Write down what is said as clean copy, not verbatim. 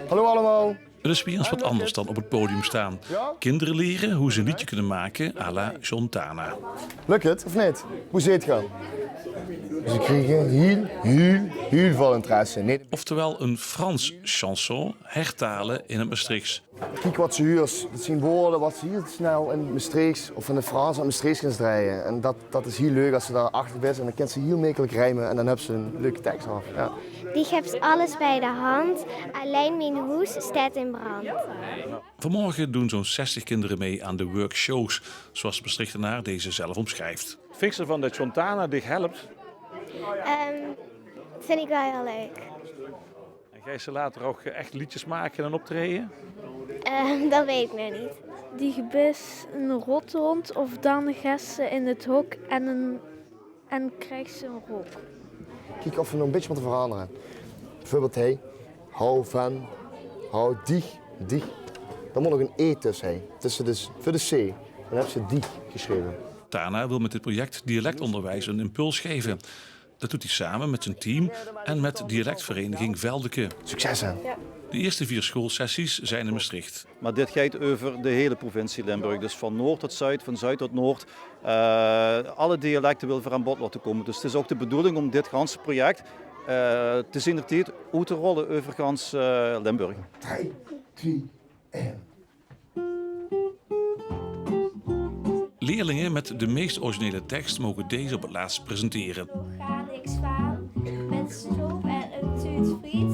Hallo allemaal. Het is weer eens wat anders dan op het podium staan. Kinderen leren hoe ze een liedje kunnen maken à la Chontana. Lukt het of niet? Hoe zit het gaan? Ze kregen heel veel interesse. Nee. Oftewel een Frans chanson hertalen in het Maastrichts. Kijk wat ze huurt. Dat zijn woorden wat ze hier snel in Maastrichts of in het Frans en Maastrichts gaan draaien. En dat is heel leuk als ze daar achter bent en dan kent ze heel makkelijk rijmen en dan hebben ze een leuke tekst af. Ja. Die heeft alles bij de hand, alleen mijn huis staat in brand. Vanmorgen doen zo'n 60 kinderen mee aan de workshows, zoals de Maastrichtenaar deze zelf omschrijft. Fixen van de Chontana die helpt. Vind ik wel heel leuk. En ga je ze later ook echt liedjes maken en optreden? Dat weet ik nog niet. Die gebis een rothond of dan gaat ze in het hok en krijgt ze een rok. Kijk of we nog een beetje moeten veranderen. Bijvoorbeeld hij, hou van, hou die. Dan moet nog een E tussen hij. Tussen dus, voor de C. Dan hebben ze die geschreven. Tana wil met dit project dialectonderwijs een impuls geven. Dat doet hij samen met zijn team en met dialectvereniging Veldeke. Succes hè. De eerste 4 schoolsessies zijn in Maastricht. Maar dit gaat over de hele provincie Limburg. Dus van noord tot zuid, van zuid tot noord. Alle dialecten willen aan bod laten komen. Dus het is ook de bedoeling om dit ganse project te zien dat dit uit te rollen over gans Limburg. 3, 2, 1. Leerlingen met de meest originele tekst mogen deze op het laatst presenteren. Ga ik zwaar met stroop en een tuut friet.